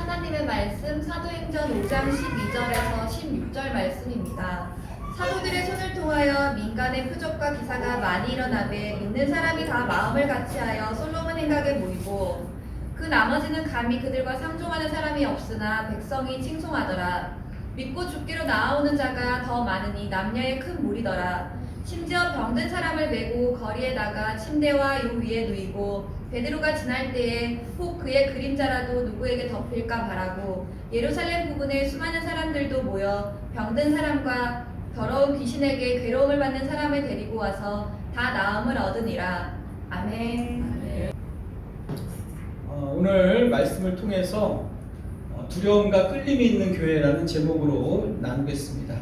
하나님의 말씀 사도행전 5장 12절에서 16절 말씀입니다. 사도들의 손을 통하여 민간의 표적과 기사가 많이 일어나되 믿는 사람이 다 마음을 같이하여 솔로몬 행각에 모이고 그 나머지는 감히 그들과 상종하는 사람이 없으나 백성이 칭송하더라. 믿고 죽기로 나아오는 자가 더 많으니 남녀의 큰 무리더라. 심지어 병든 사람을 메고 거리에다가 침대와 요 위에 누이고 베드로가 지날 때에 혹 그의 그림자라도 누구에게 덮일까 바라고 예루살렘 부근에 수많은 사람들도 모여 병든 사람과 더러운 귀신에게 괴로움을 받는 사람을 데리고 와서 다 나음을 얻으니라. 아멘. 오늘 말씀을 통해서 두려움과 끌림이 있는 교회라는 제목으로 나누겠습니다.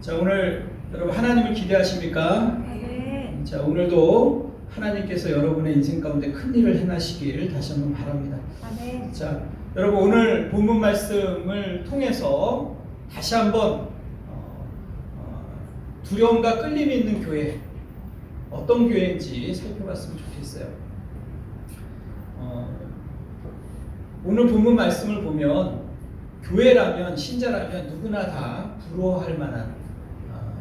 자, 오늘 여러분 하나님을 기대하십니까? 네. 자, 오늘도 하나님께서 여러분의 인생 가운데 큰 일을 행하시길 다시 한번 바랍니다. 아멘. 자, 여러분 오늘 본문 말씀을 통해서 다시 한번 두려움과 끌림이 있는 교회, 어떤 교회인지 살펴봤으면 좋겠어요. 오늘 본문 말씀을 보면 교회라면, 신자라면 누구나 다 부러워할 만한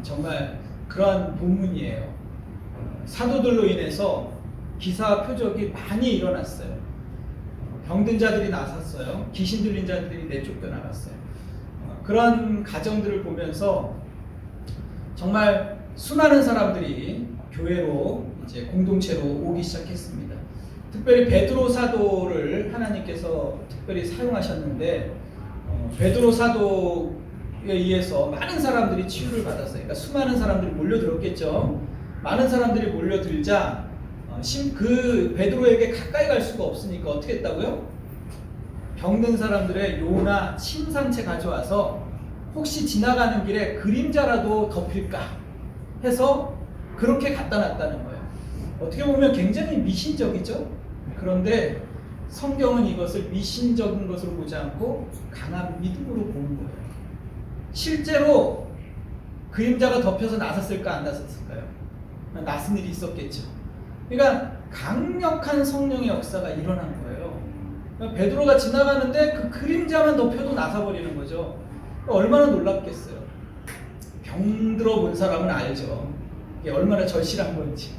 정말 그러한 본문이에요. 사도들로 인해서 기사와 표적이 많이 일어났어요. 병든 자들이 나섰어요. 귀신 들린 자들이 내쫓겨 나갔어요. 그런 가정들을 보면서 정말 수많은 사람들이 교회로 이제 공동체로 오기 시작했습니다. 특별히 베드로 사도를 하나님께서 특별히 사용하셨는데 베드로 사도에 의해서 많은 사람들이 치유를 받았어요. 그러니까 수많은 사람들이 몰려들었겠죠. 많은 사람들이 몰려들자 그 베드로에게 가까이 갈 수가 없으니까 어떻게 했다고요? 병든 사람들의 요나 침상채 가져와서 혹시 지나가는 길에 그림자라도 덮일까 해서 그렇게 갖다 놨다는 거예요. 어떻게 보면 굉장히 미신적이죠. 그런데 성경은 이것을 미신적인 것으로 보지 않고 강한 믿음으로 보는 거예요. 실제로 그림자가 덮여서 나섰을까 안 나섰을까요? 나선 일이 있었겠죠. 그러니까 강력한 성령의 역사가 일어난 거예요. 그러니까 베드로가 지나가는데 그 그림자만 덮여도 나서버리는 거죠. 얼마나 놀랍겠어요. 병들어 본 사람은 알죠. 이게 얼마나 절실한 건지.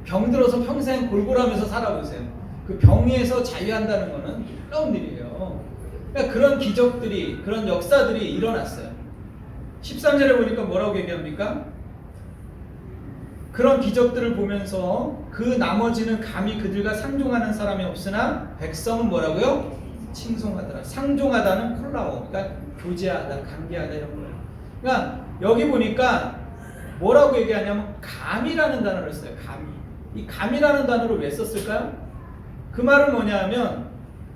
병들어서 평생 골골하면서 살아보세요. 그 병에서 자유한다는 거는 놀라운 일이에요. 그러니까 그런 기적들이, 그런 역사들이 일어났어요. 13절에 보니까 뭐라고 얘기합니까? 그런 기적들을 보면서 그 나머지는 감히 그들과 상종하는 사람이 없으나 백성은 뭐라고요? 칭송하더라. 상종하다는 콜라오, 그러니까 교제하다, 관계하다 이런 거예요. 그러니까 여기 보니까 뭐라고 얘기하냐면 감이라는 단어를 써요. 감이. 이 감이라는 단어를 왜 썼을까요? 그 말은 뭐냐면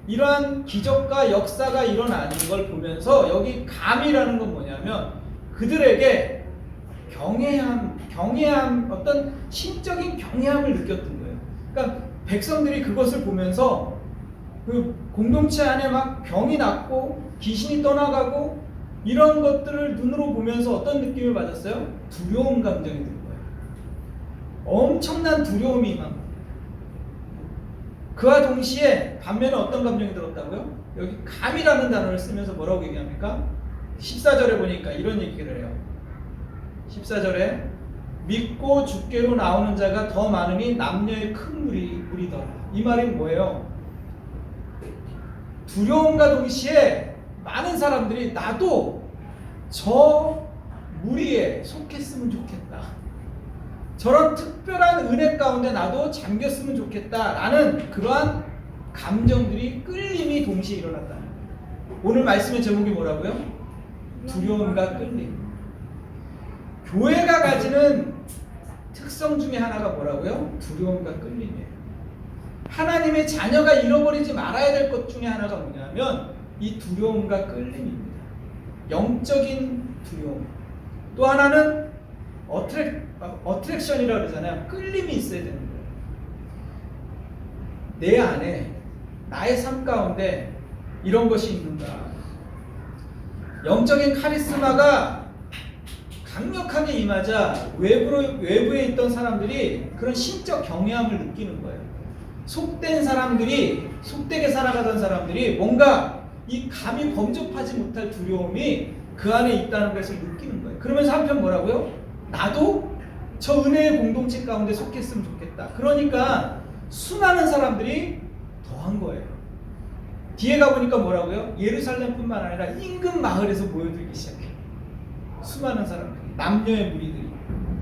이러한 기적과 역사가 일어나는 걸 보면서 여기 감이라는 건 뭐냐면 그들에게 경외함, 어떤 신적인 경외함을 느꼈던 거예요. 그러니까 백성들이 그것을 보면서 그 공동체 안에 막 병이 났고 귀신이 떠나가고 이런 것들을 눈으로 보면서 어떤 느낌을 받았어요? 두려움 감정이 든 거예요. 엄청난 두려움이 막. 그와 동시에 반면에 어떤 감정이 들었다고요? 여기 감이라는 단어를 쓰면서 뭐라고 얘기합니까? 14절에 보니까 이런 얘기를 해요. 14절에 믿고 죽게로 나오는 자가 더 많으니 남녀의 큰 무리더라. 이 말이 뭐예요? 두려움과 동시에 많은 사람들이 나도 저 무리에 속했으면 좋겠다. 저런 특별한 은혜 가운데 나도 잠겼으면 좋겠다라는 그러한 감정들이, 끌림이 동시에 일어났다. 오늘 말씀의 제목이 뭐라고요? 두려움과 끌림. 교회가 가지는 특성 중에 하나가 뭐라고요? 두려움과 끌림이에요. 하나님의 자녀가 잃어버리지 말아야 될 것 중에 하나가 뭐냐면 이 두려움과 끌림입니다. 영적인 두려움. 또 하나는 어트랙션이라고 그러잖아요. 끌림이 있어야 되는 거예요. 내 안에, 나의 삶 가운데 이런 것이 있는가. 영적인 카리스마가 강력하게 임하자 외부에 있던 사람들이 그런 신적 경외함을 느끼는 거예요. 속된 사람들이, 속되게 살아가던 사람들이 뭔가 이 감히 범접하지 못할 두려움이 그 안에 있다는 것을 느끼는 거예요. 그러면서 한편 뭐라고요? 나도 저 은혜의 공동체 가운데 속했으면 좋겠다. 그러니까 수많은 사람들이 더한 거예요. 뒤에 가보니까 뭐라고요? 예루살렘뿐만 아니라 인근 마을에서 모여들기 시작해요. 수많은 사람들이, 남녀의 무리들이.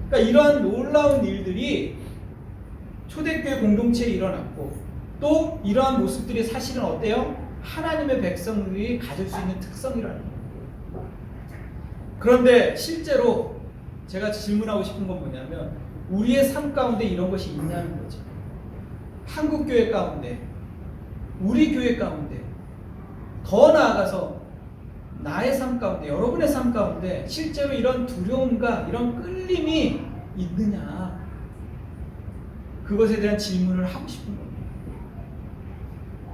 그러니까 이러한 놀라운 일들이 초대교회 공동체에 일어났고, 또 이러한 모습들이 사실은 어때요? 하나님의 백성들이 가질 수 있는 특성이라는 거예요. 그런데 실제로 제가 질문하고 싶은 건 뭐냐면, 우리의 삶 가운데 이런 것이 있냐는 거죠. 한국 교회 가운데, 우리 교회 가운데, 더 나아가서 나의 삶 가운데, 여러분의 삶 가운데 실제로 이런 두려움과 이런 끌림이 있느냐, 그것에 대한 질문을 하고 싶은 겁니다.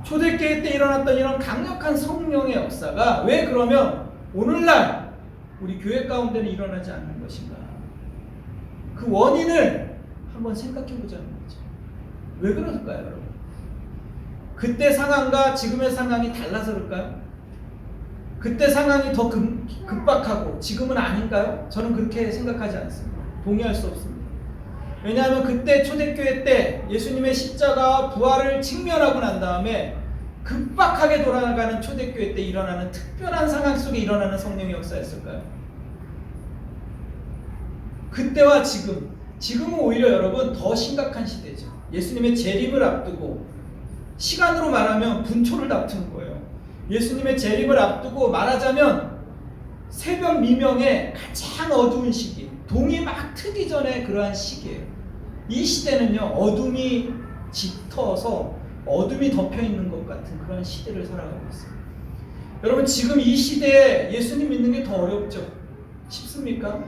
초대교회 때 일어났던 이런 강력한 성령의 역사가 왜 그러면 오늘날 우리 교회 가운데는 일어나지 않는 것인가? 그 원인을 한번 생각해 보자는 거죠. 왜 그럴까요, 여러분? 그때 상황과 지금의 상황이 달라서 그럴까요? 그때 상황이 더 급박하고 지금은 아닌가요? 저는 그렇게 생각하지 않습니다. 동의할 수 없습니다. 왜냐하면 그때 초대교회 때 예수님의 십자가와 부활을 직면하고 난 다음에 급박하게 돌아가는 초대교회 때 일어나는 특별한 상황 속에 일어나는 성령의 역사였을까요? 그때와 지금은 오히려 여러분 더 심각한 시대죠. 예수님의 재림을 앞두고, 시간으로 말하면 분초를 다투는 거예요. 예수님의 재림을 앞두고 말하자면 새벽 미명의 가장 어두운 시기, 동이 막 트기 전에 그러한 시기예요. 이 시대는요, 어둠이 짙어서 어둠이 덮여있는 것 같은 그런 시대를 살아가고 있어요. 여러분, 지금 이 시대에 예수님 믿는 게 더 어렵죠? 싶습니까?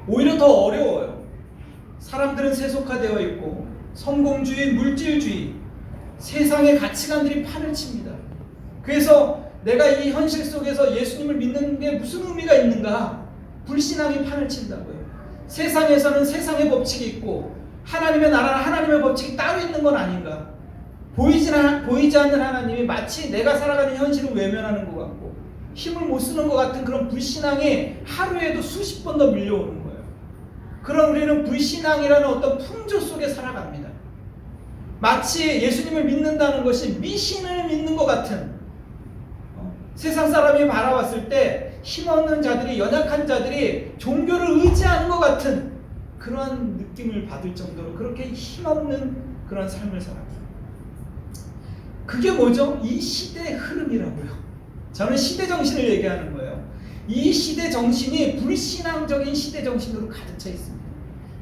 오히려 더 어려워요. 사람들은 세속화되어 있고 성공주의, 물질주의, 세상의 가치관들이 판을 칩니다. 그래서 내가 이 현실 속에서 예수님을 믿는 게 무슨 의미가 있는가? 불신앙이 판을 친다고요. 세상에서는 세상의 법칙이 있고 하나님의 나라는 하나님의 법칙이 따로 있는 건 아닌가? 보이지 않는 하나님이 마치 내가 살아가는 현실을 외면하는 것 같고 힘을 못 쓰는 것 같은 그런 불신앙이 하루에도 수십 번 더 밀려오는 거예요. 그럼 우리는 불신앙이라는 어떤 풍조 속에 살아갑니다. 마치 예수님을 믿는다는 것이 미신을 믿는 것 같은, 세상 사람이 바라봤을 때 힘없는 자들이, 연약한 자들이 종교를 의지하는 것 같은 그러한 느낌을 받을 정도로 그렇게 힘없는 그런 삶을 살아갑니다. 그게 뭐죠? 이 시대의 흐름이라고요. 저는 시대 정신을 얘기하는 거예요. 이 시대 정신이 불신앙적인 시대 정신으로 가득 차 있습니다.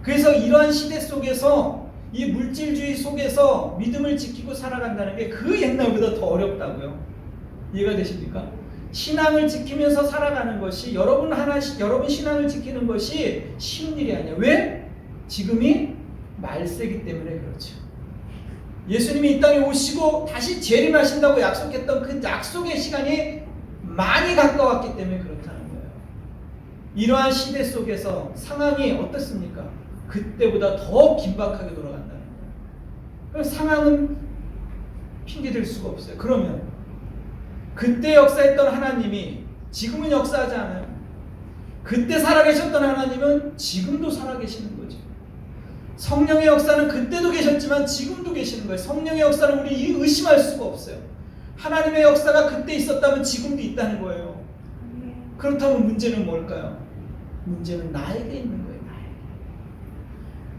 그래서 이러한 시대 속에서, 이 물질주의 속에서 믿음을 지키고 살아간다는 게 그 옛날보다 더 어렵다고요. 이해가 되십니까? 신앙을 지키면서 살아가는 것이, 여러분 신앙을 지키는 것이 쉬운 일이 아니에요. 왜? 지금이 말세기 때문에 그렇죠. 예수님이 이 땅에 오시고 다시 재림하신다고 약속했던 그 약속의 시간이 많이 가까웠기 때문에 그렇다는 거예요. 이러한 시대 속에서 상황이 어떻습니까? 그때보다 더 긴박하게 돌아간다는 거예요. 그럼 상황은 핑계댈 수가 없어요. 그러면 그때 역사했던 하나님이 지금은 역사하지 않아요. 그때 살아계셨던 하나님은 지금도 살아계시는 거죠. 성령의 역사는 그때도 계셨지만 지금도 계시는 거예요. 성령의 역사는 우리 의심할 수가 없어요. 하나님의 역사가 그때 있었다면 지금도 있다는 거예요. 그렇다면 문제는 뭘까요? 문제는 나에게 있는 거예요. 나에게.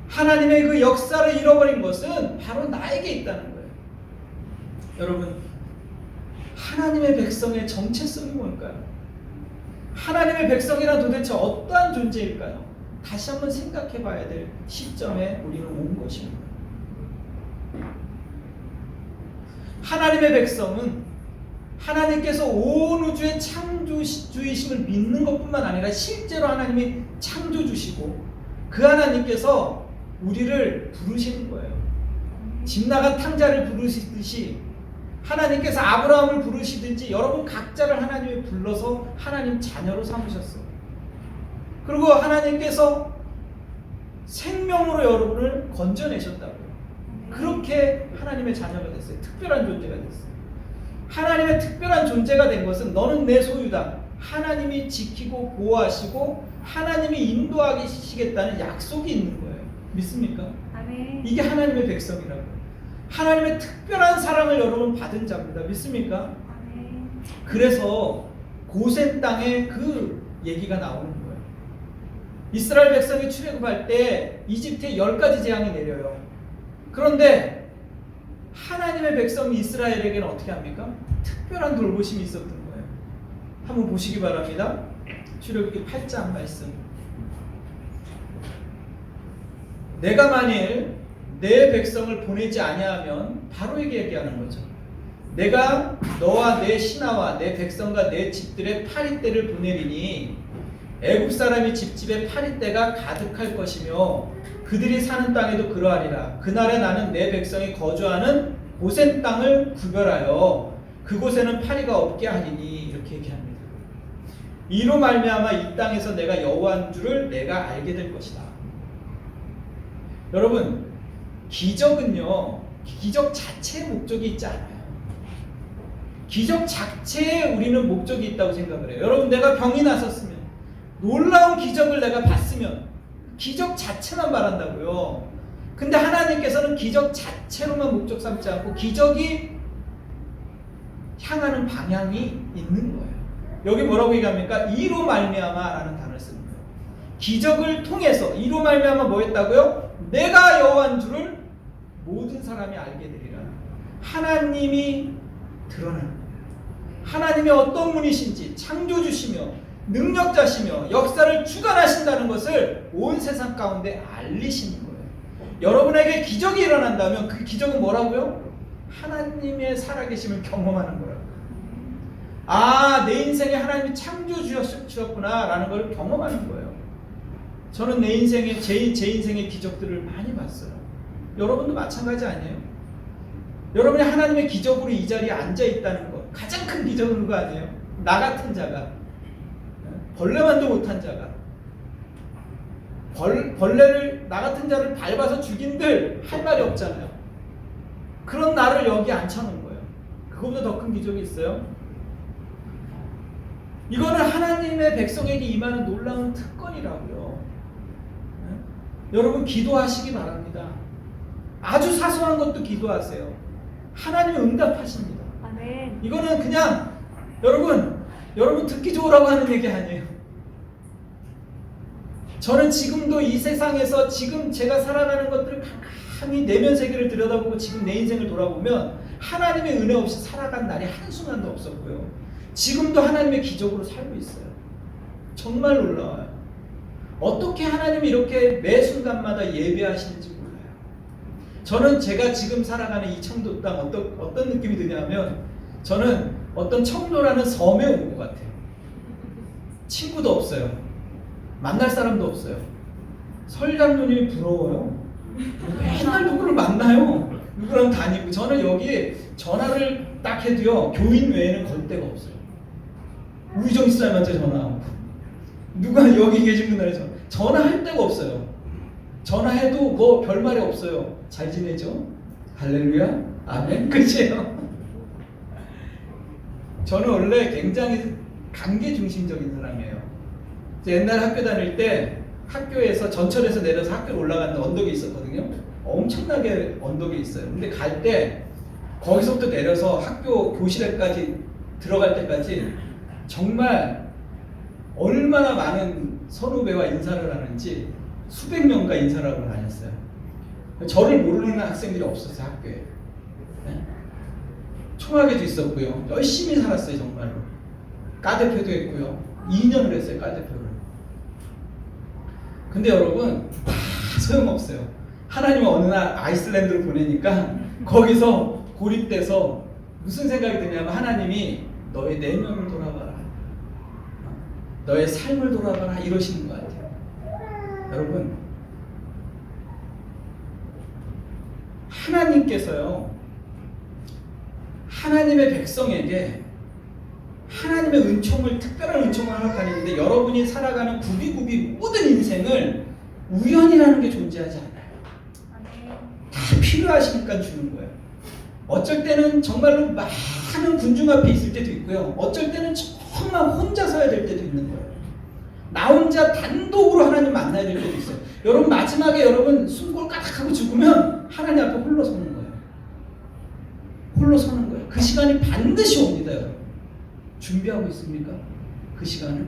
하나님의 그 역사를 잃어버린 것은 바로 나에게 있다는 거예요. 여러분, 하나님의 백성의 정체성이 뭘까요? 하나님의 백성이란 도대체 어떠한 존재일까요? 다시 한번 생각해 봐야 될 시점에 우리는 온 것입니다. 하나님의 백성은 하나님께서 온 우주의 창조주이심을 믿는 것뿐만 아니라 실제로 하나님이 창조주시고 그 하나님께서 우리를 부르시는 거예요. 집 나간 탕자를 부르시듯이 하나님께서 아브라함을 부르시든지 여러분 각자를 하나님이 불러서 하나님 자녀로 삼으셨어요. 그리고 하나님께서 생명으로 여러분을 건져내셨다고요. 그렇게 하나님의 자녀가 됐어요. 특별한 존재가 됐어요. 하나님의 특별한 존재가 된 것은 너는 내 소유다. 하나님이 지키고 보호하시고 하나님이 인도하시겠다는 약속이 있는 거예요. 믿습니까? 아멘. 이게 하나님의 백성이라고. 하나님의 특별한 사랑을 여러분 받은 자입니다. 믿습니까? 아멘. 그래서 고센 땅에 그 얘기가 나오는 거예요. 이스라엘 백성이 출애굽할 때 이집트에 10가지 재앙이 내려요. 그런데 하나님의 백성 이스라엘에게는 어떻게 합니까? 특별한 돌보심이 있었던 거예요. 한번 보시기 바랍니다. 출애굽기 8장 말씀. 내가 만일 내 백성을 보내지 아니하면 바로에게 얘기하는 거죠. 내가 너와 내 신하와 내 백성과 내 집들의 파리떼를 보내리니 애굽 사람이 집집에 파리떼가 가득할 것이며 그들이 사는 땅에도 그러하리라. 그날에 나는 내 백성이 거주하는 고센 땅을 구별하여 그곳에는 파리가 없게 하리니 이렇게 얘기합니다. 이로 말미암아 이 땅에서 내가 여호와인 줄을 내가 알게 될 것이다. 여러분, 기적은요, 기적 자체의 목적이 있지 않아요. 기적 자체에 우리는 목적이 있다고 생각을 해요. 여러분, 내가 병이 났었으면, 놀라운 기적을 내가 봤으면 기적 자체만 말한다고요. 근데 하나님께서는 기적 자체로만 목적 삼지 않고 기적이 향하는 방향이 있는 거예요. 여기 뭐라고 얘기합니까? 이로 말미암아라는 단어를 쓰는 거예요. 기적을 통해서 이로 말미암아 뭐 했다고요? 내가 여호와인 줄을 모든 사람이 알게 되리라. 하나님이 드러나는 거예요. 하나님이 어떤 분이신지, 창조주시며 능력자시며 역사를 주관하신다는 것을 온 세상 가운데 알리시는 거예요. 여러분에게 기적이 일어난다면 그 기적은 뭐라고요? 하나님의 살아계심을 경험하는 거라고. 아, 내 인생에 하나님이 창조주셨구나 라는 걸 경험하는 거예요. 저는 내 인생에 제 인생의 기적들을 많이 봤어요. 여러분도 마찬가지 아니에요? 여러분이 하나님의 기적으로 이 자리에 앉아 있다는 것, 가장 큰 기적은 그거 아니에요? 나 같은 자가, 벌레만도 못한 자가, 벌레를, 나 같은 자를 밟아서 죽인들 할 말이 없잖아요. 그런 나를 여기 앉혀놓은 거예요. 그거보다 더 큰 기적이 있어요? 이거는 하나님의 백성에게 임하는 놀라운 특권이라고요. 여러분, 기도하시기 바랍니다. 아주 사소한 것도 기도하세요. 하나님은 응답하십니다. 아멘. 이거는 그냥 여러분 듣기 좋으라고 하는 얘기 아니에요. 저는 지금도 이 세상에서 지금 제가 살아가는 것들을 캄캄히 내면 세계를 들여다보고 지금 내 인생을 돌아보면 하나님의 은혜 없이 살아간 날이 한순간도 없었고요. 지금도 하나님의 기적으로 살고 있어요. 정말 놀라워요. 어떻게 하나님이 이렇게 매 순간마다 예배하시는지 몰라요. 저는 제가 지금 살아가는 이 청도 땅 어떤 느낌이 드냐면 저는 어떤 청도라는 섬에 온 것 같아요. 친구도 없어요. 만날 사람도 없어요. 설장로님이 부러워요. 맨날 누구를 만나요. 누구랑 다니고. 저는 여기 전화를 딱 해도요, 교인 외에는 걸 데가 없어요. 우희정 집사님한테 전화하고, 누가 여기 계신 분한테 전화할 데가 없어요. 전화해도 뭐 별말이 없어요. 잘 지내죠? 할렐루야? 아멘? 끝이에요. 저는 원래 굉장히 관계 중심적인 사람이에요. 옛날 학교 다닐 때 학교에서 전철에서 내려서 학교로 올라가는 언덕이 있었거든요. 엄청나게 언덕이 있어요. 근데 갈 때 거기서부터 내려서 학교 교실에까지 들어갈 때까지 정말 얼마나 많은 선후배와 인사를 하는지 수백 명과 인사를 하고 다녔어요. 저를 모르는 학생들이 없었어요, 학교에. 네? 총학에도 있었고요. 열심히 살았어요, 정말로. 과대표도 했고요. 2년을 했어요, 과대표를. 근데 여러분, 다 소용없어요. 하나님은 어느 날 아이슬란드를 보내니까 거기서 고립돼서 무슨 생각이 드냐면 하나님이 너의 내면을 돌아봐라, 너의 삶을 돌아봐라 이러시는 것 같아요. 여러분, 하나님께서요, 하나님의 백성에게 하나님의 은총을, 특별한 은총을 허락하는데 여러분이 살아가는 구비구비 모든 인생을 우연이라는 게 존재하지 않아요. 다 필요하시니까 주는 거예요. 어쩔 때는 정말로 많은 군중 앞에 있을 때도 있고요. 어쩔 때는 정말 혼자 서야 될 때도 있는 거예요. 나 혼자 단독으로 하나님 만나야 될 때도 있어요. 여러분 마지막에 여러분 숨골 까닥하고 죽으면 하나님 앞에 홀로 서는 거예요. 홀로 서는 거예요. 그 시간이 반드시 옵니다. 여러분. 준비하고 있습니까? 그 시간을?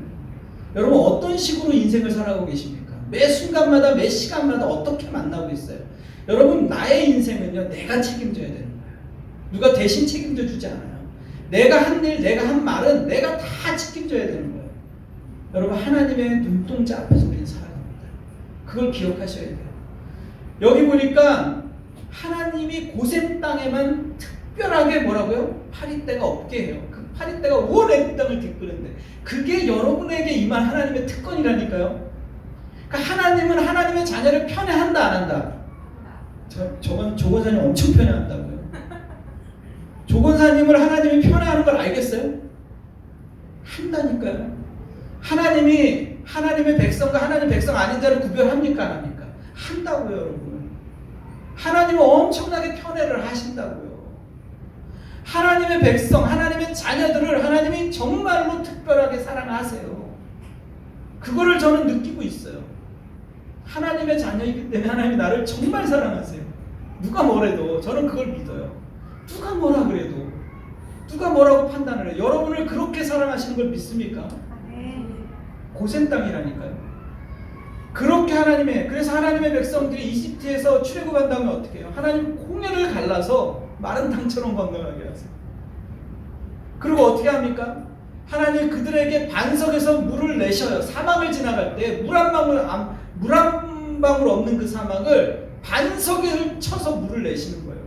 여러분 어떤 식으로 인생을 살아가고 계십니까? 매 순간마다 매 시간마다 어떻게 만나고 있어요? 여러분 나의 인생은요 내가 책임져야 되는 거예요. 누가 대신 책임져 주지 않아요. 내가 한 일, 내가 한 말은 내가 다 책임져야 되는 거예요. 여러분 하나님의 눈동자 앞에서 우리는 살아갑니다. 그걸 기억하셔야 돼요. 여기 보니까 하나님이 고센 땅에만 특별하게 뭐라고요? 파리떼가 없게 해요. 그 파리떼가 온 애굽 땅을 뒤끄는데 그게 여러분에게 임한 하나님의 특권이라니까요. 그러니까 하나님은 하나님의 자녀를 편애한다 안 한다? 조건사님 엄청 편애한다고요. 조건사님을 하나님이 편애하는 걸 알겠어요? 한다니까요. 하나님이 하나님의 백성과 하나님 백성 아닌 자를 구별합니까 안 합니까? 한다고요 여러분. 하나님은 엄청나게 편애를 하신다고요. 하나님의 백성, 하나님의 자녀들을 하나님이 정말로 특별하게 사랑하세요. 그거를 저는 느끼고 있어요. 하나님의 자녀이기 때문에 하나님이 나를 정말 사랑하세요. 누가 뭐래도 저는 그걸 믿어요. 누가 뭐라 그래도 누가 뭐라고 판단을 해요. 여러분을 그렇게 사랑하시는 걸 믿습니까? 고센 땅이라니까요. 그렇게 그래서 하나님의 백성들이 이집트에서 출애굽한 다음에 어떻게 해요? 하나님 홍해를 갈라서 마른 땅처럼 건너가게 하세요. 그리고 어떻게 합니까? 하나님 그들에게 반석에서 물을 내셔요. 사막을 지나갈 때 물 한 방울 없는 그 사막을 반석을 쳐서 물을 내시는 거예요.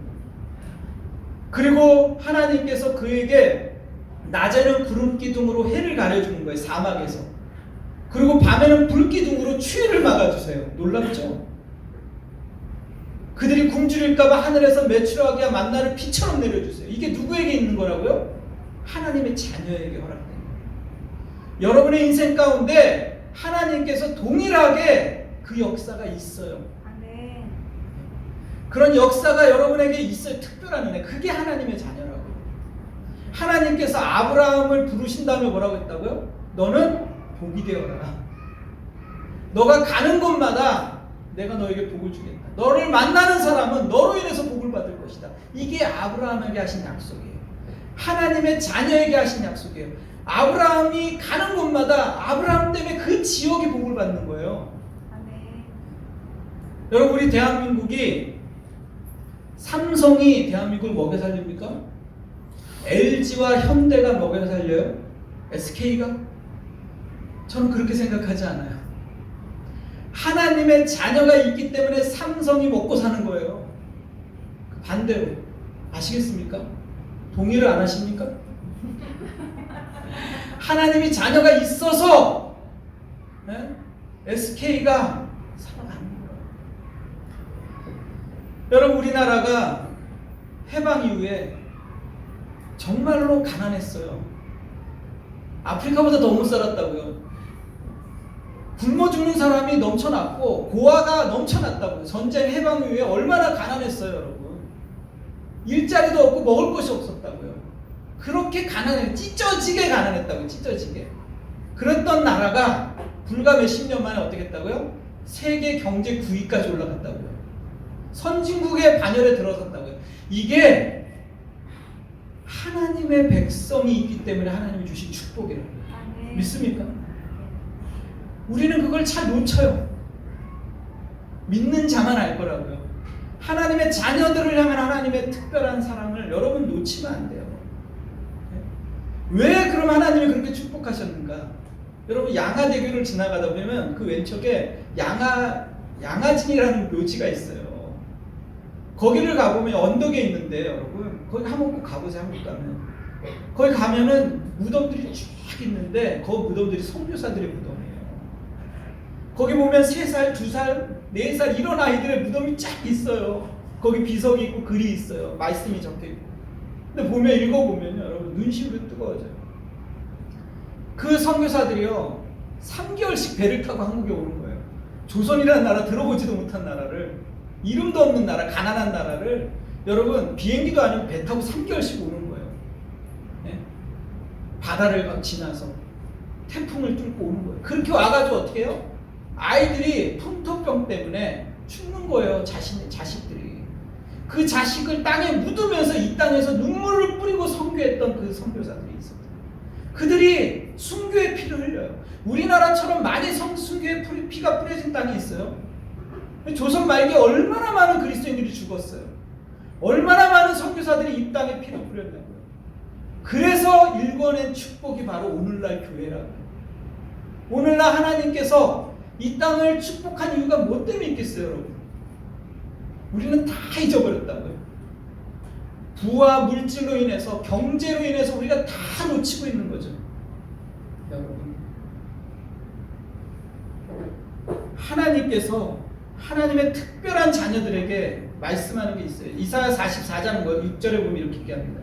그리고 하나님께서 그에게 낮에는 구름 기둥으로 해를 가려주는 거예요. 사막에서. 그리고 밤에는 불 기둥으로 추위를 막아주세요. 놀랍죠? 그들이 굶주릴까봐 하늘에서 메추라기와 만나를 비처럼 내려주세요. 이게 누구에게 있는 거라고요? 하나님의 자녀에게 허락된 거예요. 여러분의 인생 가운데 하나님께서 동일하게 그 역사가 있어요. 그런 역사가 여러분에게 있어요. 특별한 은혜. 그게 하나님의 자녀라고요. 하나님께서 아브라함을 부르신 다음에 뭐라고 했다고요? 너는 복이 되어라. 너가 가는 곳마다 내가 너에게 복을 주겠다. 너를 만나는 사람은 너로 인해서 복을 받을 것이다. 이게 아브라함에게 하신 약속이에요. 하나님의 자녀에게 하신 약속이에요. 아브라함이 가는 곳마다 아브라함 때문에 그 지역이 복을 받는 거예요. 여러분 우리 대한민국이 삼성이 대한민국을 먹여 살립니까? LG와 현대가 먹여 살려요? SK가? 저는 그렇게 생각하지 않아요. 하나님의 자녀가 있기 때문에 삼성이 먹고 사는 거예요. 반대로 아시겠습니까? 동의를 안 하십니까? 하나님이 자녀가 있어서 SK가 살아가는 거예요. 여러분 우리나라가 해방 이후에 정말로 가난했어요. 아프리카보다 더 못 살았다고요. 굶어 죽는 사람이 넘쳐났고 고아가 넘쳐났다고요. 전쟁 해방 이후에 얼마나 가난했어요 여러분. 일자리도 없고 먹을 것이 없었다고요. 그렇게 가난해, 찢어지게 가난했다고요. 찢어지게. 그랬던 나라가 불과 몇십 년 만에 어떻게 했다고요? 세계 경제 9위까지 올라갔다고요. 선진국의 반열에 들어섰다고요. 이게 하나님의 백성이 있기 때문에 하나님이 주신 축복이라고 믿습니까? 우리는 그걸 잘 놓쳐요. 믿는 자만 알 거라고요. 하나님의 자녀들을 향한 하나님의 특별한 사랑을 여러분 놓치면 안 돼요. 왜 그럼 하나님이 그렇게 축복하셨는가? 여러분 양화대교를 지나가다 보면 그 왼쪽에 양화진이라는 묘지가 있어요. 거기를 가보면 언덕에 있는데 여러분 거기 한번 꼭 가보세요. 한국 가면 거기 가면은 무덤들이 쭉 있는데 그 무덤들이 선교사들의 무덤이에요. 거기 보면 3살, 2살, 4살 이런 아이들의 무덤이 쫙 있어요. 거기 비석이 있고 글이 있어요. 말씀이 적혀있고. 근데 보면 읽어보면요 여러분 눈시울이 뜨거워져요. 그 선교사들이요 3개월씩 배를 타고 한국에 오는 거예요. 조선이라는 나라 들어보지도 못한 나라를, 이름도 없는 나라, 가난한 나라를 여러분 비행기도 아니고 배 타고 3개월씩 오는 거예요. 바다를 지나서 태풍을 뚫고 오는 거예요. 그렇게 와가지고 어떻게 해요? 아이들이 풍토병 때문에 죽는 거예요. 자식들이. 그 자식을 땅에 묻으면서 이 땅에서 눈물을 뿌리고 선교했던 그 선교사들이 있었어요. 그들이 순교의 피를 흘려요. 우리나라처럼 많이 순교의 피가 뿌려진 땅이 있어요. 조선 말기에 얼마나 많은 그리스도인들이 죽었어요. 얼마나 많은 선교사들이 이 땅에 피를 뿌렸냐고요. 그래서 일궈낸 축복이 바로 오늘날 교회라고요. 오늘날 하나님께서 이 땅을 축복한 이유가 뭐 때문에 있겠어요, 여러분? 우리는 다 잊어버렸다고요. 부와 물질로 인해서, 경제로 인해서 우리가 다 놓치고 있는 거죠. 여러분, 하나님께서 하나님의 특별한 자녀들에게 말씀하는 게 있어요. 이사야 44장 6절에 보면 이렇게 얘기합니다.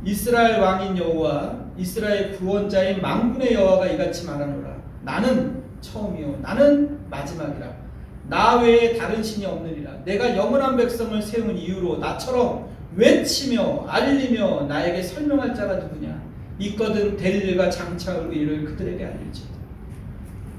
이스라엘 왕인 여호와 이스라엘 구원자인 만군의 여호와가 이같이 말하노라. 나는 처음이요 나는 마지막이라. 나 외에 다른 신이 없느니라. 내가 영원한 백성을 세운 이유로 나처럼 외치며 알리며 나에게 설명할 자가 누구냐. 있거든 될 일과 장차의 일을 그들에게 알릴지어다.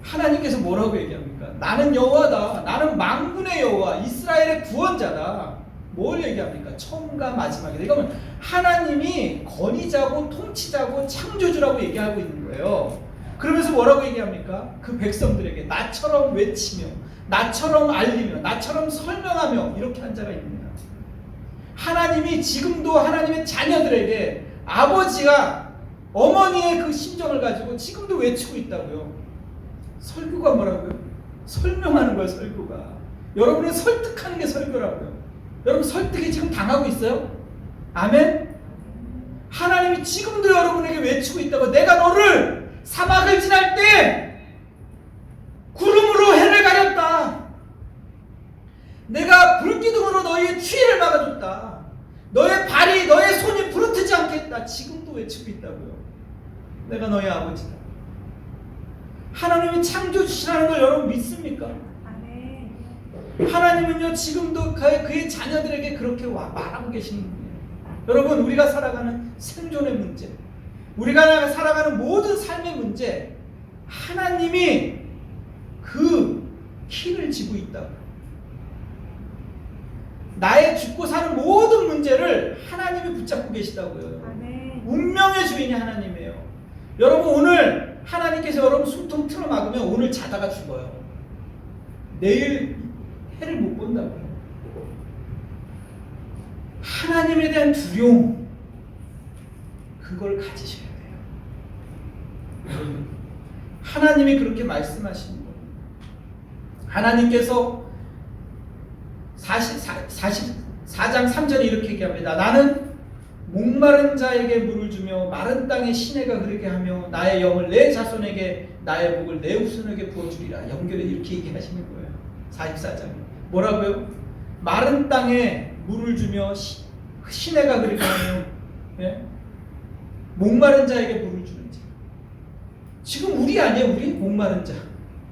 하나님께서 뭐라고 얘기합니까? 나는 여호와다. 나는 만군의 여호와 이스라엘의 구원자다. 뭘 얘기합니까? 처음과 마지막이다. 이거는 하나님이 권위자고 통치자고 창조주라고 얘기하고 있는 거예요. 그러면서 뭐라고 얘기합니까? 그 백성들에게 나처럼 외치며 나처럼 알리며 나처럼 설명하며 이렇게 한 자가 있느냐. 하나님이 지금도 하나님의 자녀들에게 아버지가 어머니의 그 심정을 가지고 지금도 외치고 있다고요. 설교가 뭐라고요? 설명하는 거예요. 설교가. 여러분을 설득하는 게 설교라고요. 여러분 설득이 지금 당하고 있어요? 아멘? 하나님이 지금도 여러분에게 외치고 있다고. 내가 너를 사막을 지날 때 구름으로 해를 가렸다. 내가 불기둥으로 너희의 추위를 막아줬다. 너의 발이 너의 손이 부르트지 않겠다. 지금도 외치고 있다고요. 내가 너의 아버지다. 하나님이 창조주시라는 걸 여러분 믿습니까? 하나님은요 지금도 그의 자녀들에게 그렇게 말하고 계시는 분이에요. 여러분 우리가 살아가는 생존의 문제, 우리가 살아가는 모든 삶의 문제, 하나님이 그 키를 쥐고 있다고. 나의 죽고 사는 모든 문제를 하나님이 붙잡고 계시다고요. 운명의 주인이 하나님이에요. 여러분 오늘 하나님께서 여러분 숨통 틀어 막으면 오늘 자다가 죽어요. 내일 해를 못 본다고요. 하나님에 대한 두려움, 그걸 가지셔야 돼요. 하나님이 그렇게 말씀하시는 거예요. 하나님께서 44장 3절에 이렇게 얘기합니다. 나는 목마른 자에게 물을 주며 마른 땅에 시내가 흐르게 하며 나의 영을 내 자손에게 나의 복을 내 후손에게 부어주리라. 연결해 이렇게 얘기하시는 거예요. 44장에 뭐라고요? 마른 땅에 물을 주며 시내가 흐르게 하며, 예? 목마른 자에게 물을 주는 자. 지금 우리 아니에요? 우리? 목마른 자,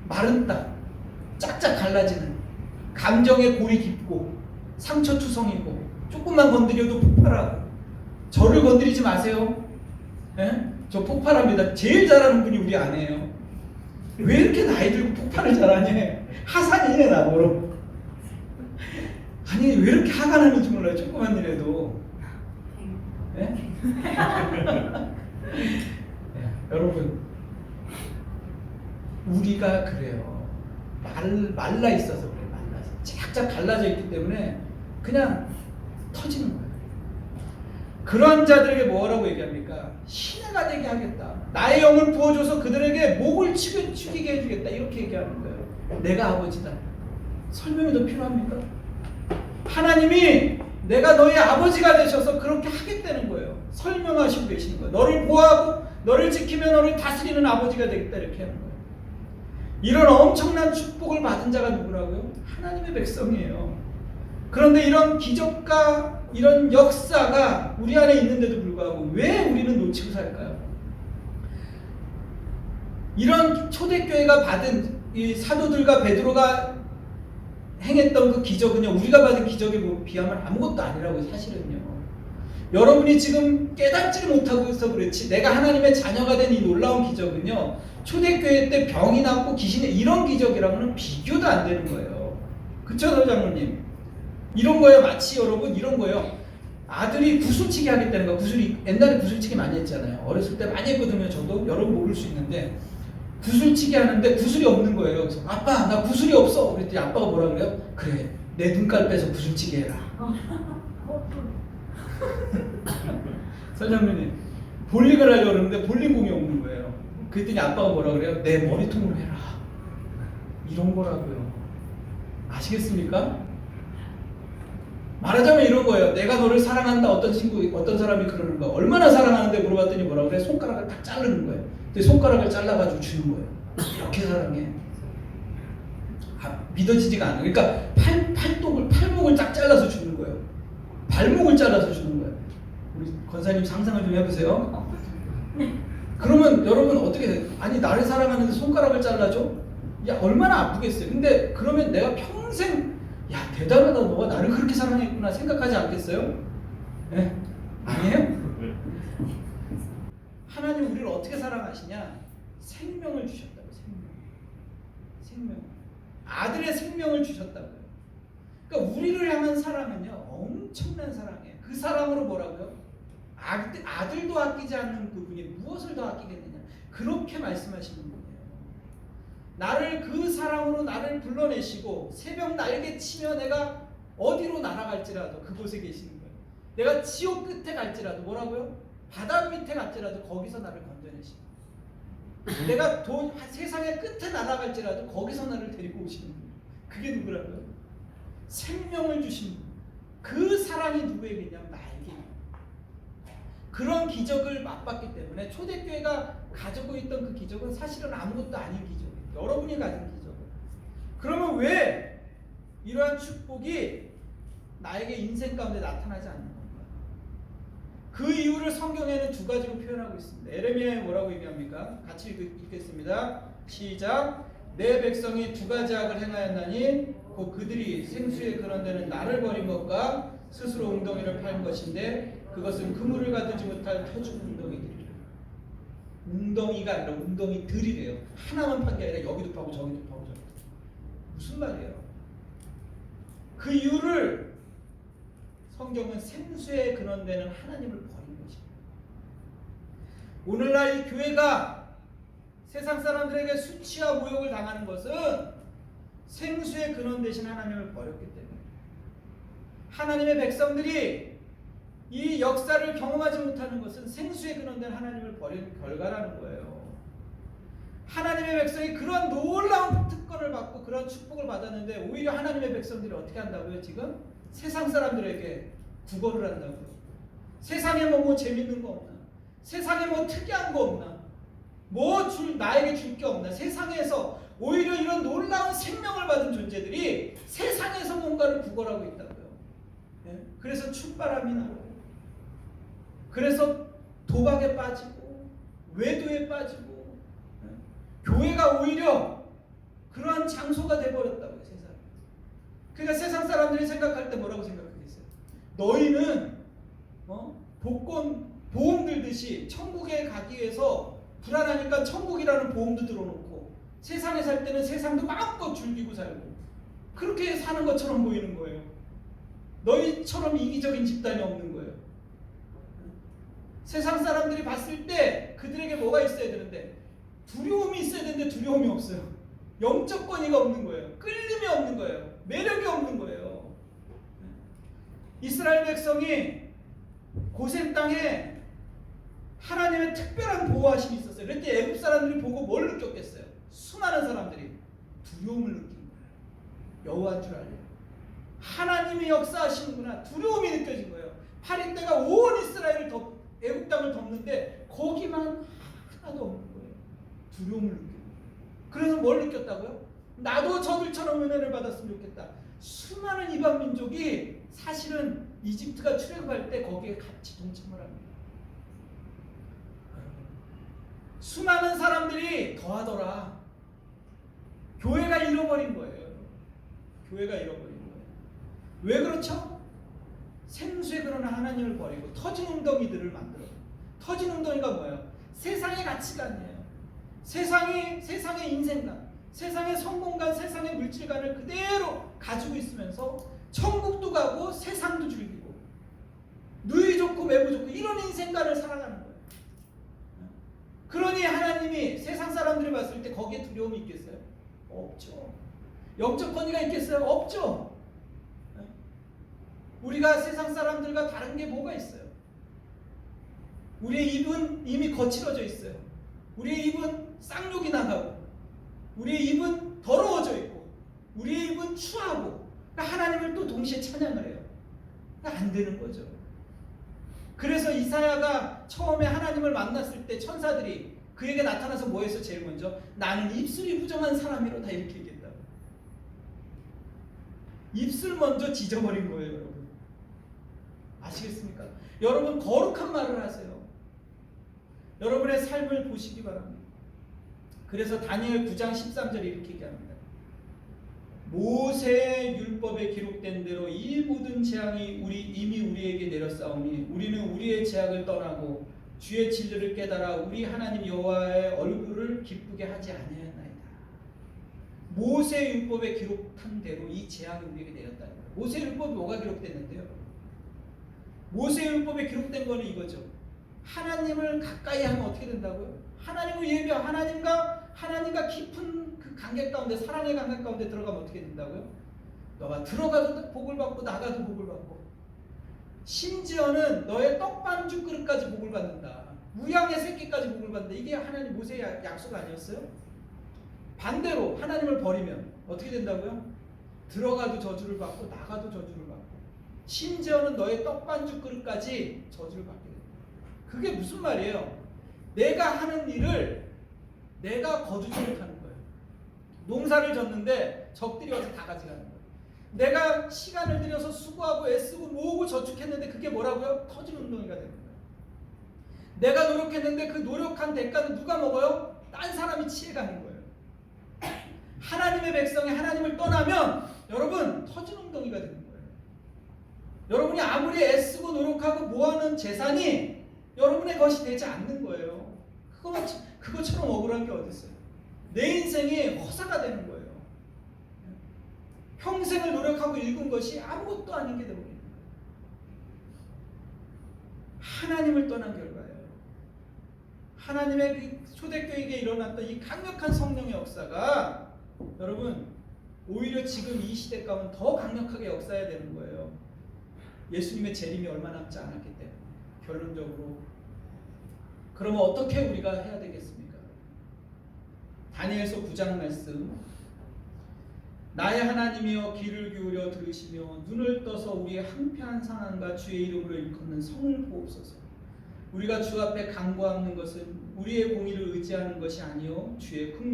마른 땅, 짝짝 갈라지는, 감정의 골이 깊고 상처투성이고 조금만 건드려도 폭발하고. 저를 건드리지 마세요. 예? 저 폭발합니다. 제일 잘하는 분이 우리 아내예요. 왜 이렇게 나이 들고 폭발을 잘하냐. 하산이네 나보러. 아니 왜 이렇게 화가 나는지 몰라요. 조그만 일에도. 예? 예, 여러분 우리가 그래요. 말라 있어서 그래. 말라서 쫙쫙 갈라져 있기 때문에 그냥 터지는 거예요. 그런 자들에게 뭐라고 얘기합니까? 시내가 되게 하겠다. 나의 영을 부어줘서 그들에게 목을 축이게 해주겠다. 이렇게 얘기하는 거예요. 내가 아버지다. 설명이 더 필요합니까? 하나님이 내가 너의 아버지가 되셔서 그렇게 하겠다는 거예요. 설명하시고 계시는 거예요. 너를 보호하고 너를 지키며 너를 다스리는 아버지가 되겠다. 이렇게 하는 거예요. 이런 엄청난 축복을 받은 자가 누구라고요? 하나님의 백성이에요. 그런데 이런 기적과 이런 역사가 우리 안에 있는데도 불구하고 왜 우리는 놓치고 살까요? 이런 초대교회가 받은 이 사도들과 베드로가 행했던 그 기적은요, 우리가 받은 기적에 비하면 아무것도 아니라고. 사실은요 여러분이 지금 깨닫지를 못하고 있어 그렇지, 내가 하나님의 자녀가 된 이 놀라운 기적은요, 초대교회 때 병이 낫고 귀신이 이런 기적이랑은 비교도 안 되는 거예요. 그쵸, 장로님? 이런 거예요. 마치 여러분 이런 거예요. 아들이 구슬치기 하겠다는 거. 옛날에 구슬치기 많이 했잖아요. 어렸을 때 많이 했거든요. 저도 여러분 모를 수 있는데, 구슬치기 하는데 구슬이 없는 거예요. 그래서 아빠 나 구슬이 없어. 그랬더니 아빠가 뭐라 그래요? 그래 내 눈깔 빼서 구슬치기 해라. 설장님 볼링을 하려고 그러는데 볼링공이 없는 거예요. 그랬더니 아빠가 뭐라 그래요? 내 머리통으로 해라. 이런 거라고요. 아시겠습니까? 말하자면 이런 거예요. 내가 너를 사랑한다. 어떤 사람이 그러는 거야. 얼마나 사랑하는데 물어봤더니 뭐라 그래? 손가락을 딱 자르는 거예요. 근데 손가락을 잘라가지고 주는 거예요. 이렇게 사랑해. 믿어지지가 않아. 그러니까 팔목을 딱 잘라서 주는 거예요. 발목을 잘라서 주는 거예요. 우리 권사님 상상을 좀 해보세요. 그러면 여러분 어떻게, 아니 나를 사랑하는데 손가락을 잘라줘? 야 얼마나 아프겠어요. 근데 그러면 내가 평생 야 대단하다, 너가 나를 그렇게 사랑했구나 생각하지 않겠어요? 네? 아니에요? 하나님 우리를 어떻게 사랑하시냐? 생명을 주셨다고. 생명. 아들의 생명을 주셨다고요. 그러니까 우리를 향한 사랑은요 엄청난 사랑이에요. 그 사랑으로 뭐라고요? 아들도 아끼지 않는 그분이 무엇을 더 아끼겠느냐, 그렇게 말씀하시는 분이에요. 나를 그 사랑으로 나를 불러내시고 새벽 날개 치며 내가 어디로 날아갈지라도 그곳에 계시는 거예요. 내가 지옥 끝에 갈지라도 뭐라고요? 바다 밑에 갈지라도 거기서 나를 건져내시고, 내가 세상의 끝에 날아갈지라도 거기서 나를 데리고 오시는 분. 그게 누구라고요? 생명을 주신 분. 그 사랑이 누구에게냐면 나에게. 그런 기적을 맛봤기 때문에 초대교회가 가지고 있던 그 기적은 사실은 아무것도 아닌 기적이에요. 여러분이 가진 기적은. 그러면 왜 이러한 축복이 나에게 인생 가운데 나타나지 않는 건가? 그 이유를 성경에는 두 가지로 표현하고 있습니다. 에레미야에 뭐라고 얘기합니까? 같이 읽겠습니다. 시작. 내 백성이 두 가지 악을 행하였나니 곧 그들이 생수에 그런 데는 나를 버린 것과 스스로 웅덩이를 판 것인데 그것은 그물을 가두지 못할 터죽 웅덩이들이라. 웅덩이가 아니라 웅덩이들이래요. 하나만 판 게 아니라 여기도 파고 저기도 파고 저기도. 무슨 말이에요? 그 이유를 성경은 생수의 근원 되는 하나님을 버린 것입니다. 오늘날 이 교회가 세상 사람들에게 수치와 모욕을 당하는 것은 생수의 근원 되신 하나님을 버렸기 때문에, 하나님의 백성들이 이 역사를 경험하지 못하는 것은 생수의 근원된 하나님을 버린 결과라는 거예요. 하나님의 백성이 그런 놀라운 특권을 받고 그런 축복을 받았는데 오히려 하나님의 백성들이 어떻게 한다고요? 지금 세상 사람들에게 구걸을 한다고요. 세상에 뭐 재밌는 거 없나? 세상에 뭐 특이한 거 없나? 나에게 줄 게 없나? 세상에서 오히려 이런 놀라운 생명을 받은 존재들이 세상에서 뭔가를 구걸하고 있다고요. 네? 그래서 축바람이 나고, 그래서 도박에 빠지고 외도에 빠지고, 네? 교회가 오히려 그러한 장소가 돼버렸다고요. 세상. 그러니까 세상 사람들이 생각할 때 뭐라고 생각하겠어요? 너희는 복권 보험 들듯이 천국에 가기 위해서 불안하니까 천국이라는 보험도 들어놓고 세상에 살 때는 세상도 마음껏 즐기고 살고 그렇게 사는 것처럼 보이는 거예요. 너희처럼 이기적인 집단이 없는 거예요. 세상 사람들이 봤을 때 그들에게 뭐가 있어야 되는데, 두려움이 있어야 되는데 두려움이 없어요. 영적 권위가 없는 거예요. 끌림이 없는 거예요. 매력이 없는 거예요. 이스라엘 백성이 고센 땅에 하나님의 특별한 보호하심이 있었어요. 그런데 애굽 사람들이 보고 뭘 느꼈겠어요? 수많은 사람들이 두려움을 느낀 거예요. 여호와인 줄 알래요. 하나님이 역사하시는구나. 두려움이 느껴진 거예요. 파리 때가 온 이스라엘을 애굽 땅을 덮는데 거기만 하나도 없는 거예요. 두려움을 느끼고. 그래서 뭘 느꼈다고요? 나도 저들처럼 은혜를 받았으면 좋겠다. 수많은 이방 민족이 사실은 이집트가 출애굽할 때 거기에 같이 동참을 합니다. 수많은 사람들이 더하더라. 교회가 잃어버린 거예요. 교회가 잃어버린 거예요. 왜 그렇죠? 생수의 그런 하나님을 버리고 터진 웅덩이들을 만들어. 터진 웅덩이가 뭐예요? 세상의 가치관이에요. 세상의 인생관, 세상의 성공관, 세상의 물질관을 그대로 가지고 있으면서 천국도 가고 세상도 즐기고 누이 좋고 매부 좋고 이런 인생관을 살아가는 거예요. 그러니 하나님이 세상 사람들이 봤을 때 거기에 두려움이 있겠어요? 없죠. 영적 권위가 있겠어요? 없죠. 우리가 세상 사람들과 다른 게 뭐가 있어요? 우리의 입은 이미 거칠어져 있어요. 우리의 입은 쌍욕이 나가고 우리의 입은 더러워져 있고 우리의 입은 추하고 그러니까 하나님을 또 동시에 찬양을 해요. 그러니까 안 되는 거죠. 그래서 이사야가 처음에 하나님을 만났을 때 천사들이 그에게 나타나서 뭐 했어? 제일 먼저 나는 입술이 부정한 사람이로다 이렇게 얘기했다고. 입술 먼저 지져버린 거예요, 여러분. 아시겠습니까? 여러분 거룩한 말을 하세요. 여러분의 삶을 보시기 바랍니다. 그래서 다니엘 9장 13절에 이렇게 얘기합니다. 모세의 율법에 기록된 대로 이 모든 재앙이 이미 우리에게 내렸사오니 우리는 우리의 죄악을 떠나고 주의 진리를 깨달아 우리 하나님 여호와의 얼굴을 기쁘게 하지 아니하였나이다. 모세의 율법에 기록한 대로 이 재앙이 우리에게 내렸다는 거예요. 모세의 율법이 뭐가 기록됐는데요? 모세의 율법에 기록된 거는 이거죠. 하나님을 가까이 하면 어떻게 된다고요? 하나님을 예배하고 하나님과 깊은 그 관계 가운데, 사랑의 관계 가운데 들어가면 어떻게 된다고요? 너가 들어가도 복을 받고 나가도 복을 받고 심지어는 너의 떡반죽 그릇까지 복을 받는다. 무양의 새끼까지 복을 받는다. 이게 하나님 모세의 약속 아니었어요? 반대로 하나님을 버리면 어떻게 된다고요? 들어가도 저주를 받고 나가도 저주를 받고 심지어는 너의 떡반죽 그릇까지 저주를 받게 된다. 그게 무슨 말이에요? 내가 하는 일을 내가 거두지 못하는 거예요. 농사를 졌는데 적들이 와서 다 가져가는 거예요. 내가 시간을 들여서 수고하고 애쓰고 모으고 저축했는데 그게 뭐라고요? 터진 웅덩이가 되는 거예요. 내가 노력했는데 그 노력한 대가는 누가 먹어요? 딴 사람이 취해가는 거예요. 하나님의 백성이 하나님을 떠나면 여러분 터진 웅덩이가 되는 거예요. 여러분이 아무리 애쓰고 노력하고 모아놓은 재산이 여러분의 것이 되지 않는 거예요. 그것처럼 억울한 게 어디 있어요? 내 인생이 허사가 되는 거예요. 평생을 노력하고 읽은 것이 아무것도 아닌 게 되어버리는 거예요. 하나님을 떠난 결과예요. 하나님의 초대교회에 일어났던 이 강력한 성령의 역사가 여러분 오히려 지금 이 시대 가운데 더 강력하게 역사해야 되는 거예요. 예수님의 재림이 얼마 남지 않았기 때문에. 결론적으로 그러면 어떻게 우리가 해야 되겠습니까? 다니엘서 9장 말씀. 나의 하나님이여 귀를 기울여 들으시며 눈을 떠서 우리의 항폐한 상황과 주의 이름으로 일컫는 성을 보옵소서. 우리가 주 앞에 간구하는 것은 우리의 공의를 의지하는 것이 아니요 주의 큰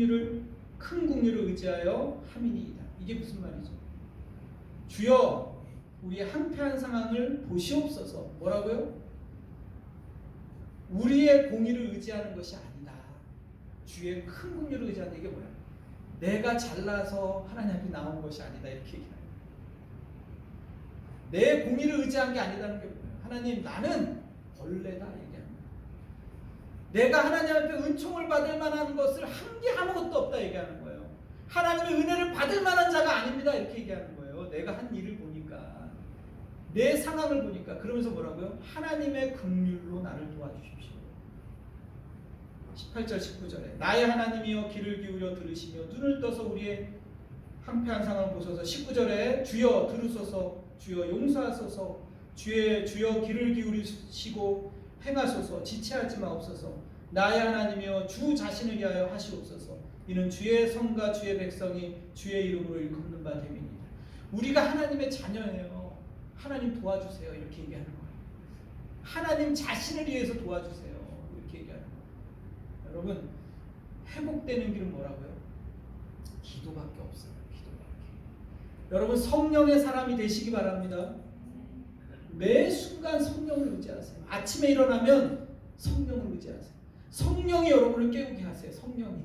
긍휼을 의지하여 함이니이다. 이게 무슨 말이죠? 주여 우리의 항폐한 상황을 보시옵소서. 뭐라고요? 우리의 공의를 의지하는 것이 아니다. 주의 큰 긍휼을 의지하는 이게 뭐야? 내가 잘나서 하나님 앞에 나온 것이 아니다. 이렇게 얘기하는 거예요. 내 공의를 의지한 게 아니다는 게 뭐예요? 하나님 나는 벌레다 얘기하는 거예요. 내가 하나님 앞에 은총을 받을 만한 것을 한 게 아무것도 없다 얘기하는 거예요. 하나님의 은혜를 받을 만한 자가 아닙니다. 이렇게 얘기하는 거예요. 내가 한 일을 보니까 내 상황을 보니까 그러면서 뭐라고요? 하나님의 긍휼로 나를 도와주십시오. 18절 19절에 나의 하나님이여 귀를 기울여 들으시며 눈을 떠서 우리의 항폐한 상황을 보소서. 19절에 주여 들으소서 주여 용서하소서 주여 귀를 기울이시고 행하소서 지체하지 마옵소서. 나의 하나님이여 주 자신을 위하여 하시옵소서. 이는 주의 성과 주의 백성이 주의 이름으로 일컫는 바 됨이니이다. 우리가 하나님의 자녀예요. 하나님 도와주세요. 이렇게 얘기하는 거예요. 하나님 자신을 위해서 도와주세요. 이렇게 얘기하는 거예요. 여러분 회복되는 길은 뭐라고요? 기도밖에 없어요. 기도밖에. 여러분 성령의 사람이 되시기 바랍니다. 매 순간 성령을 의지하세요. 아침에 일어나면 성령을 의지하세요. 성령이 여러분을 깨우게 하세요. 성령이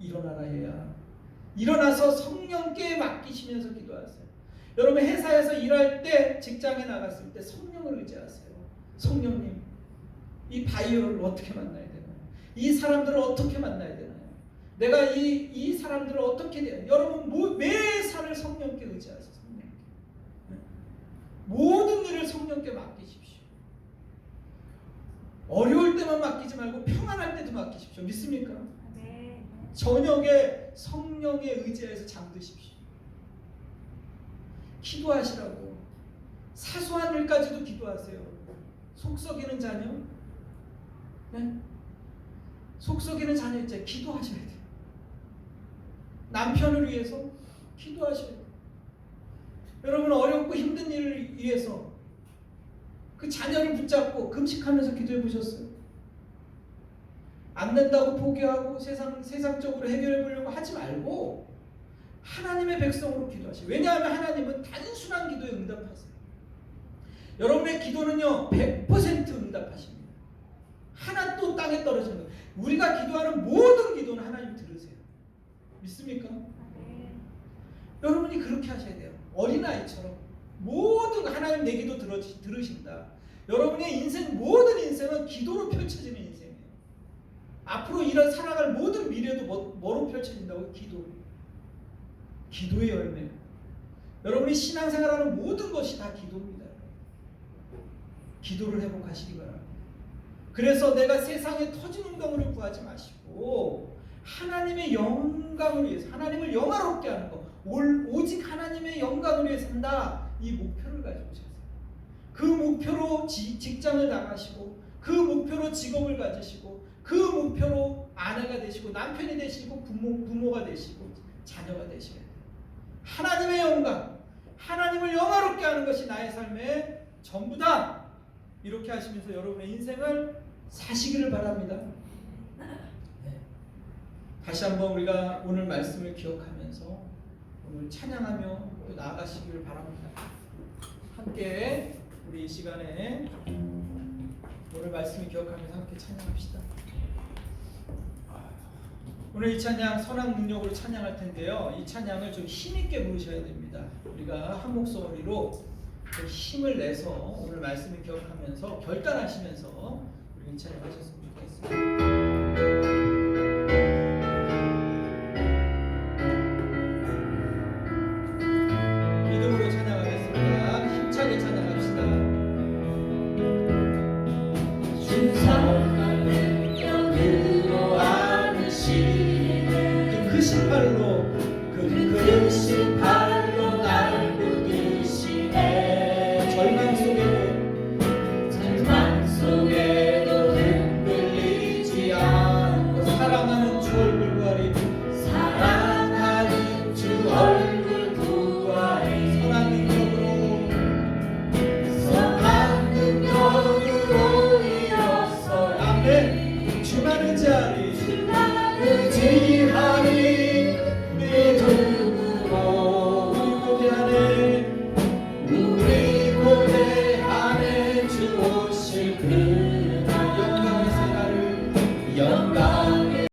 일어나라 얘야. 일어나서 성령께 맡기시면서 기도하세요. 여러분 회사에서 일할 때, 직장에 나갔을 때 성령을 의지하세요. 성령님, 이 바이오를 어떻게 만나야 되나요? 이 사람들을 어떻게 만나야 되나요? 내가 이 사람들을 어떻게 돼요? 여러분 매사를 성령께 의지하세요. 성령께. 모든 일을 성령께 맡기십시오. 어려울 때만 맡기지 말고 평안할 때도 맡기십시오. 믿습니까? 네. 저녁에 성령에 의지해서 잠드십시오. 기도하시라고. 사소한 일까지도 기도하세요. 속 썩이는 자녀, 네? 속 썩이는 자녀 있잖아요. 기도하셔야 돼요. 남편을 위해서 기도하셔야 돼요. 여러분 어렵고 힘든 일을 위해서 그 자녀를 붙잡고 금식하면서 기도해 보셨어요? 안 된다고 포기하고 세상적으로 해결해 보려고 하지 말고 하나님의 백성으로 기도하세요. 왜냐하면 하나님은 단순한 기도에 응답하세요. 여러분의 기도는요 100% 응답하십니다. 하나도 땅에 떨어지는 거예요. 우리가 기도하는 모든 기도는 하나님 들으세요. 믿습니까? 네. 여러분이 그렇게 하셔야 돼요. 어린아이처럼 모든 하나님 내 기도 들으신다. 여러분의 인생 모든 인생은 기도로 펼쳐지는 인생이에요. 앞으로 이런 살아갈 모든 미래도 뭐로 펼쳐진다고? 기도의 열매. 여러분이 신앙생활하는 모든 것이 다 기도입니다. 기도를 회복하시기 바랍니다. 그래서 내가 세상에 터진 웅덩이를 구하지 마시고 하나님의 영광을 위해서, 하나님을 영화롭게 하는 것, 오직 하나님의 영광을 위해 산다, 이 목표를 가지고 사세요. 그 목표로 직장을 나가시고, 그 목표로 직업을 가지시고, 그 목표로 아내가 되시고 남편이 되시고 부모가 되시고 자녀가 되셔야 돼요. 하나님의 영광, 하나님을 영화롭게 하는 것이 나의 삶의 전부다. 이렇게 하시면서 여러분의 인생을 사시기를 바랍니다. 네. 다시 한번 우리가 오늘 말씀을 기억하면서 오늘 찬양하며 또 나아가시기를 바랍니다. 함께 우리 이 시간에 오늘 말씀을 기억하면서 함께 찬양합시다. 오늘 이 찬양 선악 능력으로 찬양할 텐데요. 이 찬양을 좀 힘있게 부르셔야 됩니다. 우리가 한 목소리로 그 힘을 내서 오늘 말씀을 기억하면서 결단하시면서 우리 이 찬양 하셨으면 좋겠습니다.